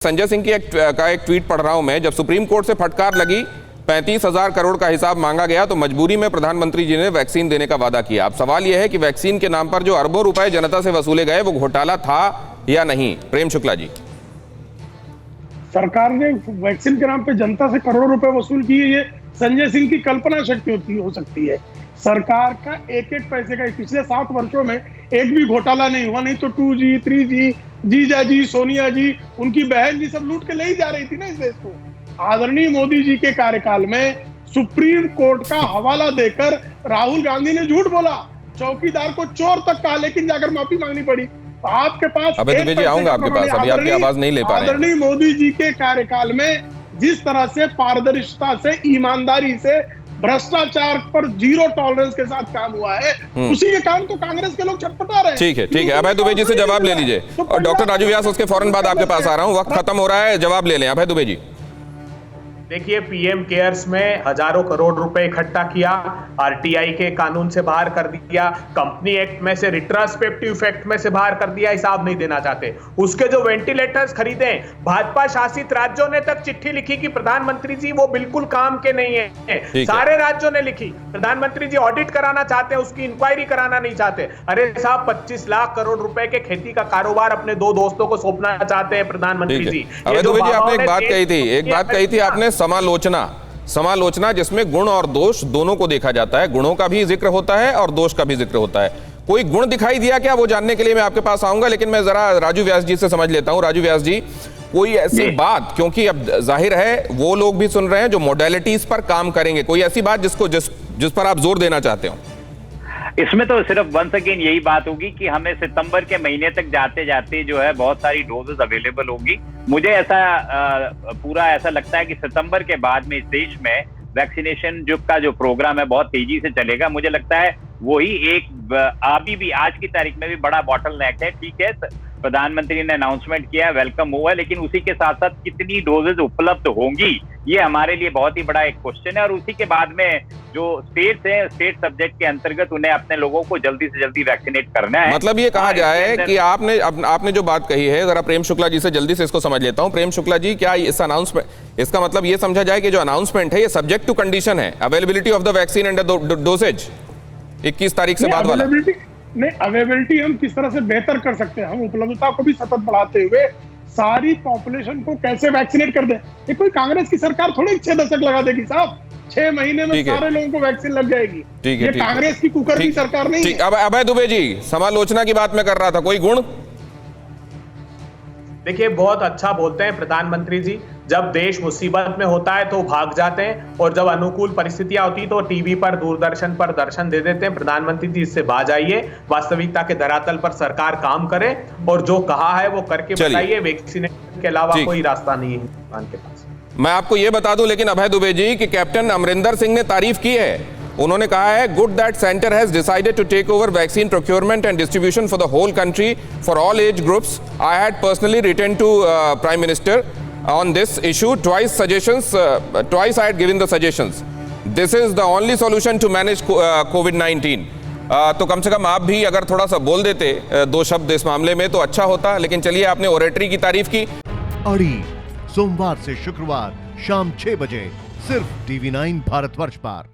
संजय सिंह की एक ट्वीट पढ़ रहा हूं मैं। जब सुप्रीम कोर्ट से फटकार लगी, 35,000 करोड़ का हिसाब मांगा गया तो मजबूरी में प्रधानमंत्री जी ने वैक्सीन देने का वादा किया। अब सवाल यह है कि वैक्सीन के नाम पर जो अरबों रुपए जनता से वसूले गए वो घोटाला था या नहीं। प्रेम शुक्ला जी, सरकार ने वैक्सीन के नाम पे जनता से करोड़ों रुपए वसूल किए, ये संजय सिंह की कल्पना शक्ति हो सकती है। सरकार का एक एक पैसे का पिछले 7 वर्षों में एक भी घोटाला नहीं हुआ। नहीं तो 2G, 3G, जीजा जी, सोनिया जी, उनकी बहन जी सब लूट के ले ही जा रही थी ना इस देश को। आदरणीय मोदी जी के कार्यकाल में सुप्रीम कोर्ट का हवाला देकर राहुल गांधी ने झूठ बोला, चौकीदार को चोर तक कहा, लेकिन जाकर माफी मांगनी पड़ी। तो आपके पास आऊंगा आपके पास, अभी आपकी आवाज नहीं ले पा रहे हैं। आदरणीय मोदी जी के कार्यकाल में जिस तरह से पारदर्शिता से, ईमानदारी से, भ्रष्टाचार पर जीरो टॉलरेंस के साथ काम हुआ है, उसी के कारण तो कांग्रेस के लोग छटपटा रहे हैं। ठीक है। अभय दुबे जी से जवाब ले लीजिए और डॉक्टर राजू व्यास उसके फौरन बाद आपके पास आ रहा हूं। वक्त खत्म हो रहा है, जवाब ले लें। अभय दुबे जी, देखिए, पीएम केयर्स में हजारों करोड़ रुपए इकट्ठा किया, आरटीआई के कानून से बाहर कर दिया, कंपनी एक्ट में से, रिट्रोस्पेक्टिव इफेक्ट में से बाहर कर दिया, हिसाब नहीं देना चाहते। उसके जो वेंटिलेटर्स खरीदे, भाजपा शासित राज्यों ने तक चिट्ठी लिखी कि प्रधानमंत्री जी वो बिल्कुल काम के नहीं है। सारे राज्यों ने लिखी, प्रधानमंत्री जी ऑडिट कराना चाहते हैं, उसकी इंक्वायरी कराना नहीं चाहते। अरे साहब, 25 लाख करोड़ रुपए के खेती का कारोबार अपने 2 दोस्तों को सौंपना चाहते हैं प्रधानमंत्री जी। अभय दुबे जी, आपने एक बात कही थी आपने, समालोचना जिसमें गुण और दोष दोनों को देखा जाता है। गुणों का भी जिक्र होता है और दोष का भी जिक्र होता है। कोई गुण दिखाई दिया क्या, वो जानने के लिए मैं आपके पास आऊंगा, लेकिन मैं जरा राजू व्यास जी से समझ लेता हूं। राजू व्यास जी, कोई ऐसी बात, क्योंकि अब जाहिर है वो लोग भी सुन रहे हैं जो मॉडलिटीज पर काम करेंगे, कोई ऐसी बात जिस पर आप जोर देना चाहते हो? इसमें तो सिर्फ वंस अगेन यही बात होगी कि हमें सितंबर के महीने तक जाते जाते जो है बहुत सारी डोजेस अवेलेबल होगी। मुझे ऐसा लगता है कि सितंबर के बाद में इस देश में वैक्सीनेशन जो प्रोग्राम है बहुत तेजी से चलेगा। मुझे लगता है वही एक अभी भी आज की तारीख में भी बड़ा बॉटलनेक है। ठीक है, प्रधानमंत्री ने अनाउंसमेंट किया, वेलकम हुआ, लेकिन उसी के साथ साथ कितनी डोजेज उपलब्ध होंगी ये हमारे लिए बहुत ही बड़ा एक क्वेश्चन है। और उसी के बाद में जो स्टेट्स हैं, स्टेट सब्जेक्ट के अंतर्गत उन्हें अपने लोगों को जल्दी से जल्दी वैक्सीनेट करना है। मतलब ये कहा जाए कि आपने जो बात कही है, जरा प्रेम शुक्ला जी से जल्दी से इसको समझ लेता हूं। प्रेम शुक्ला जी, क्या इस अनाउंसमेंट, इसका मतलब ये समझा जाए कि जो अनाउंसमेंट है ये सब्जेक्ट टू कंडीशन है, availability of the vaccine and dosage 21 तारीख से बाद वाला? नहीं, अवेलेबिलिटी हम किस तरह से बेहतर कर सकते हैं, हम उपलब्धता को भी सतत बढ़ाते हुए सारी पॉपुलेशन को कैसे वैक्सीनेट कर दें। ये कोई कांग्रेस की सरकार थोड़ी 6 दशक लगा देगी साहब, 6 महीने में सारे लोगों को वैक्सीन लग जाएगी। ये कांग्रेस की कुकर की सरकार नहीं है। अब अभय दुबे जी, समालोचना की बात मैं कर रहा था, कोई गुण? देखिए, बहुत अच्छा बोलते हैं प्रधानमंत्री जी। जब देश मुसीबत में होता है तो भाग जाते हैं, और जब अनुकूल परिस्थितियां होती तो टीवी पर, दूरदर्शन पर दर्शन दे देते हैं। प्रधानमंत्री जी, इससे बाज आइए, वास्तविकता के धरातल पर सरकार काम करे और जो कहा है वो करके बताइए। वैक्सीनेशन के अलावा कोई रास्ता नहीं है हिंदुस्तान के पास। मैं आपको ये बता दूं लेकिन अभय दुबे जी कि कैप्टन अमरिंदर सिंह ने तारीफ की है। उन्होंने कहा है, good that centre has decided to take over vaccine procurement and distribution for the whole country for all age groups. I had personally written to prime minister on this issue. Twice I had given the suggestions. This is the only solution to manage COVID-19. तो कम से कम आप भी अगर थोड़ा सा बोल देते 2 शब्द इस मामले में तो अच्छा होता। लेकिन चलिए, आपने ओरेटरी की तारीफ की। अड़ी सोमवार से शुक्रवार शाम 6 बजे सिर्फ TV9 भारतवर्ष पर।